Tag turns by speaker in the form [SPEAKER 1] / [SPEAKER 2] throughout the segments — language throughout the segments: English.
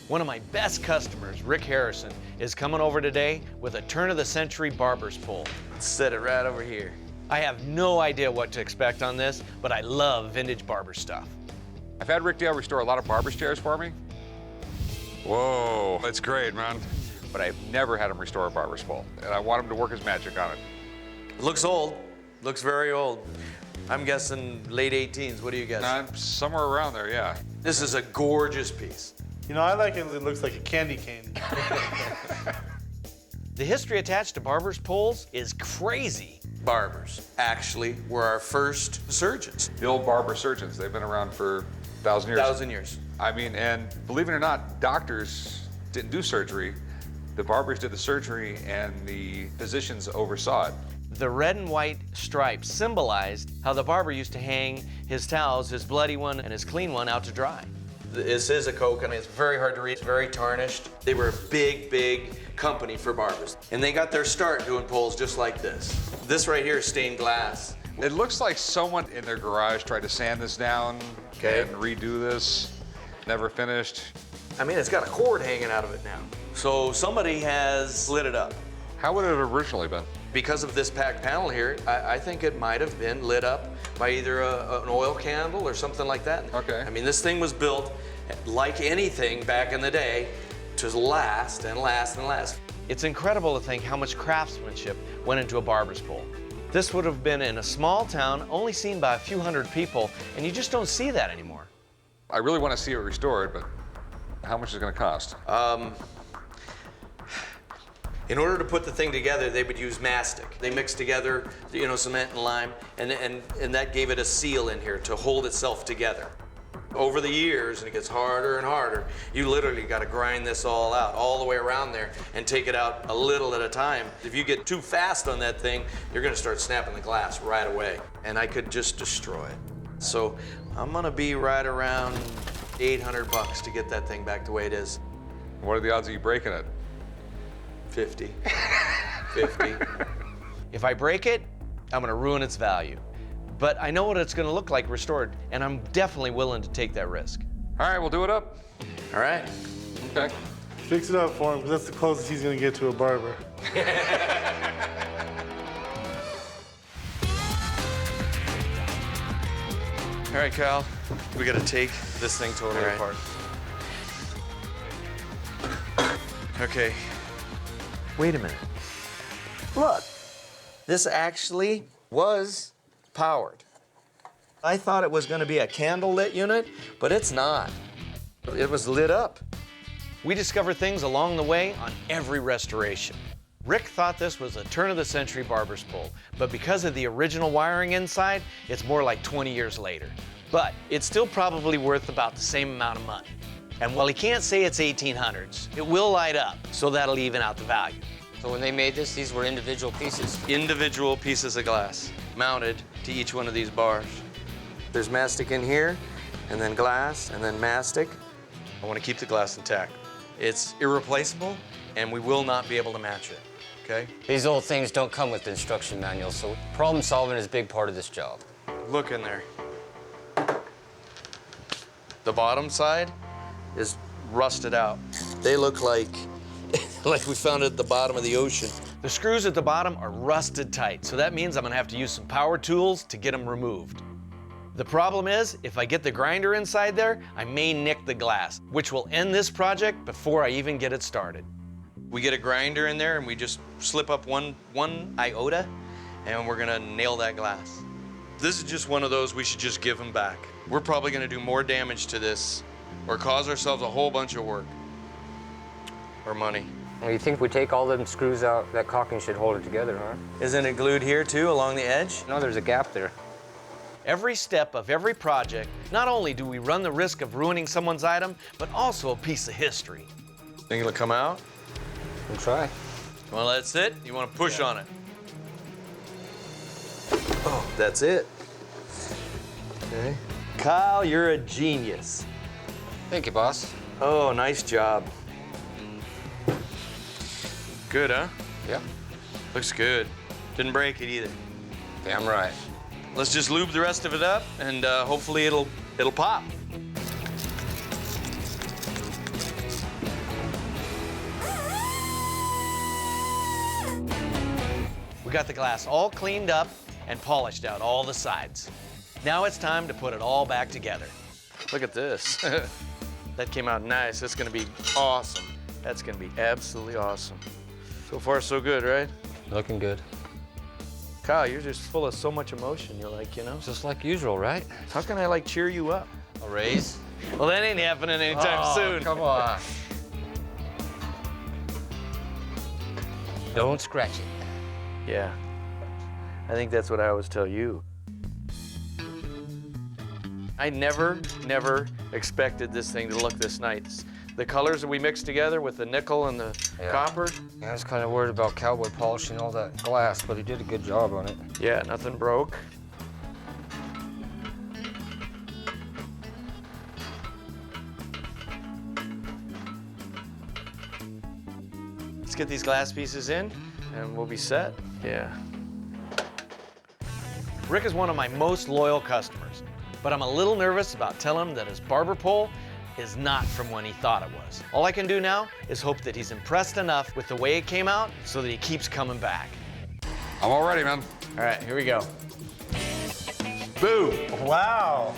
[SPEAKER 1] One of my best customers, Rick Harrison, is coming over today with a turn-of-the-century barber's pole. Let's set it right over here. I have no idea what to expect on this, but I love vintage barber stuff.
[SPEAKER 2] I've had Rick Dale restore a lot of barber's chairs for me. Whoa, that's great, man. But I've never had him restore a barber's pole, and I want him to work his magic on it.
[SPEAKER 1] It looks old. Looks very old. I'm guessing late 18s. What do you guess?
[SPEAKER 2] Somewhere around there, yeah.
[SPEAKER 1] This is a gorgeous piece.
[SPEAKER 3] You know, I like it. It looks like a candy cane.
[SPEAKER 1] The history attached to barber's poles is crazy. Barbers actually were our first surgeons.
[SPEAKER 2] The old barber surgeons, they've been around for 1,000 years.
[SPEAKER 1] 1,000 years.
[SPEAKER 2] I mean, and believe it or not, doctors didn't do surgery. The barbers did the surgery, and the physicians oversaw it.
[SPEAKER 1] The red and white stripes symbolized how the barber used to hang his towels, his bloody one and his clean one, out to dry. This is a Koken. It's very hard to read. It's very tarnished. They were a big, big company for barbers. And they got their start doing poles just like this. This right here is stained glass.
[SPEAKER 2] It looks like someone in their garage tried to sand this down and redo this. Never finished.
[SPEAKER 1] I mean, it's got a cord hanging out of it now. So somebody has lit it up.
[SPEAKER 2] How would it have originally been?
[SPEAKER 1] Because of this packed panel here, I think it might have been lit up by either an oil candle or something like that.
[SPEAKER 2] Okay.
[SPEAKER 1] I mean, this thing was built like anything back in the day to last and last and last. It's incredible to think how much craftsmanship went into a barber's pole. This would have been in a small town, only seen by a few hundred people, and you just don't see that anymore.
[SPEAKER 2] I really want to see it restored, but how much is it going to cost?
[SPEAKER 1] In order to put the thing together, they would use mastic. They mixed together, you know, cement and lime, and that gave it a seal in here to hold itself together. Over the years, and it gets harder and harder, you literally got to grind this all out, all the way around there, and take it out a little at a time. If you get too fast on that thing, you're going to start snapping the glass right away, and I could just destroy it. So I'm going to be right around $800 to get that thing back the way it is.
[SPEAKER 2] What are the odds of you breaking it?
[SPEAKER 1] 50. 50. If I break it, I'm gonna ruin its value. But I know what it's gonna look like restored, and I'm definitely willing to take that risk.
[SPEAKER 2] All right, we'll do it up.
[SPEAKER 1] All right.
[SPEAKER 2] Okay.
[SPEAKER 3] Fix it up for him, because that's the closest he's gonna get to a barber.
[SPEAKER 1] All right, Kyle, we gotta take this thing totally apart. Okay. Wait a minute. Look, this actually was powered. I thought it was gonna be a candle-lit unit, but it's not. It was lit up. We discover things along the way on every restoration. Rick thought this was a turn-of-the-century barber's pole, but because of the original wiring inside, it's more like 20 years later. But it's still probably worth about the same amount of money. And while he can't say it's 1800s, it will light up, so that'll even out the value.
[SPEAKER 4] So when they made this, these were individual pieces?
[SPEAKER 1] Individual pieces of glass mounted to each one of these bars. There's mastic in here, and then glass, and then mastic. I want to keep the glass intact. It's irreplaceable, and we will not be able to match it, okay?
[SPEAKER 4] These old things don't come with instruction manuals, so problem solving is a big part of this job.
[SPEAKER 1] Look in there. The bottom side is rusted out. They look like like we found it at the bottom of the ocean. The screws at the bottom are rusted tight, so that means I'm gonna have to use some power tools to get them removed. The problem is, if I get the grinder inside there, I may nick the glass, which will end this project before I even get it started. We get a grinder in there and we just slip up one iota, and we're gonna nail that glass. This is just one of those we should just give them back. We're probably gonna do more damage to this or cause ourselves a whole bunch of work or money.
[SPEAKER 4] Well, you think we take all them screws out, that caulking should hold it together, huh?
[SPEAKER 1] Isn't it glued here too, along the edge?
[SPEAKER 4] No, there's a gap there.
[SPEAKER 1] Every step of every project, not only do we run the risk of ruining someone's item, but also a piece of history. Think it'll come out?
[SPEAKER 4] We'll try.
[SPEAKER 1] Well, that's it. You want to push on it. Oh, that's it. Okay. Kyle, you're a genius.
[SPEAKER 4] Thank you, boss.
[SPEAKER 1] Oh, nice job. Good, huh?
[SPEAKER 4] Yep.
[SPEAKER 1] Looks good. Didn't break it either.
[SPEAKER 4] Damn right.
[SPEAKER 1] Let's just lube the rest of it up, and hopefully it'll pop. We got the glass all cleaned up and polished out all the sides. Now it's time to put it all back together. Look at this. That came out nice. That's gonna be awesome. That's gonna be absolutely awesome. So far, so good, right?
[SPEAKER 4] Looking good.
[SPEAKER 1] Kyle, you're just full of so much emotion. You're like,
[SPEAKER 4] Just like usual, right?
[SPEAKER 1] how can I like cheer you up?
[SPEAKER 4] A raise?
[SPEAKER 1] Well, that ain't happening anytime soon.
[SPEAKER 4] Come on. Don't scratch it.
[SPEAKER 1] Yeah, I think that's what I always tell you. I never expected this thing to look this nice. The colors that we mixed together with the nickel and the copper.
[SPEAKER 4] Yeah, I was kind of worried about cowboy polishing all that glass, but he did a good job on it.
[SPEAKER 1] Yeah, nothing broke. Let's get these glass pieces in and we'll be set. Yeah. Rick is one of my most loyal customers, but I'm a little nervous about telling him that his barber pole is not from when he thought it was. All I can do now is hope that he's impressed enough with the way it came out so that he keeps coming back.
[SPEAKER 2] I'm all ready, man.
[SPEAKER 1] All right, here we go. Boo!
[SPEAKER 3] Wow.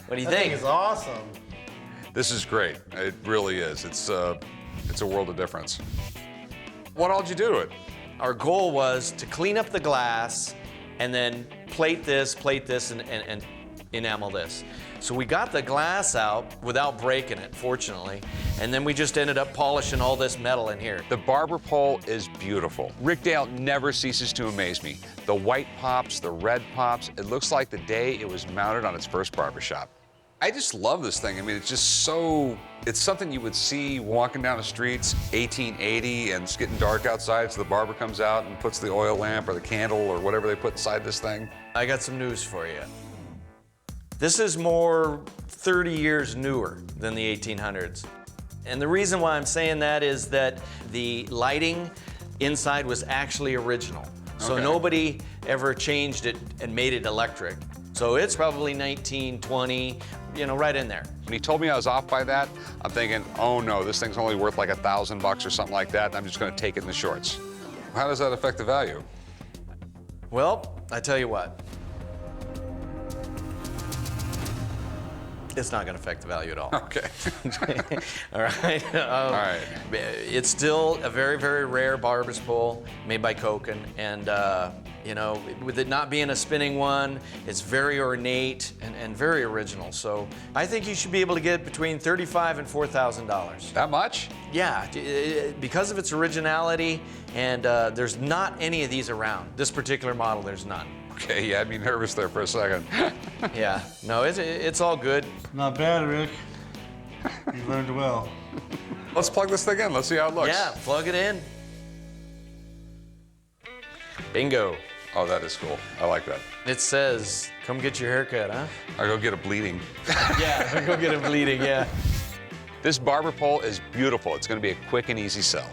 [SPEAKER 1] What do you
[SPEAKER 3] That thing
[SPEAKER 1] think?
[SPEAKER 3] is awesome.
[SPEAKER 2] This is great. It really is. It's a world of difference. What all did you do to it?
[SPEAKER 1] Our goal was to clean up the glass and then plate this, and enamel this. So we got the glass out without breaking it, fortunately, and then we just ended up polishing all this metal in here.
[SPEAKER 2] The barber pole is beautiful. Rick Dale never ceases to amaze me. The white pops, the red pops, it looks like the day it was mounted on its first barbershop. I just love this thing. I mean, it's just so, it's something you would see walking down the streets, 1880, and it's getting dark outside, so the barber comes out and puts the oil lamp or the candle or whatever they put inside this thing.
[SPEAKER 1] I got some news for you. This is more 30 years newer than the 1800s. And the reason why I'm saying that is that the lighting inside was actually original. So
[SPEAKER 2] Okay.
[SPEAKER 1] nobody ever changed it and made it electric. So it's probably 1920, right in there.
[SPEAKER 2] When he told me I was off by that, I'm thinking, oh no, this thing's only worth like $1,000 or something like that, and I'm just gonna take it in the shorts. How does that affect the value?
[SPEAKER 1] Well, I tell you what. It's not going to affect the value at all.
[SPEAKER 2] Okay.
[SPEAKER 1] All right.
[SPEAKER 2] All right.
[SPEAKER 1] It's still a very, very rare barber's pole made by Koken, and with it not being a spinning one, it's very ornate and very original. So I think you should be able to get between $35,000 and $4,000.
[SPEAKER 2] That much?
[SPEAKER 1] Yeah, because of its originality, and there's not any of these around. This particular model, there's none.
[SPEAKER 2] Okay, you had me nervous there for a second.
[SPEAKER 1] Yeah, no, it's all good.
[SPEAKER 3] Not bad, Rick. You learned well.
[SPEAKER 2] Let's plug this thing in. Let's see how it looks.
[SPEAKER 1] Yeah, plug it in. Bingo.
[SPEAKER 2] Oh, that is cool. I like that.
[SPEAKER 1] It says, come get your haircut, huh?
[SPEAKER 2] I'll go get a bleeding.
[SPEAKER 1] Yeah, go get a bleeding, yeah.
[SPEAKER 2] This barber pole is beautiful. It's going to be a quick and easy sell.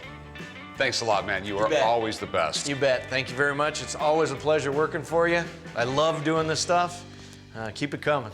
[SPEAKER 2] Thanks a lot, man. You are
[SPEAKER 1] bet.
[SPEAKER 2] always the best.
[SPEAKER 1] You bet. Thank you very much. It's always a pleasure working for you. I love doing this stuff. Keep it coming.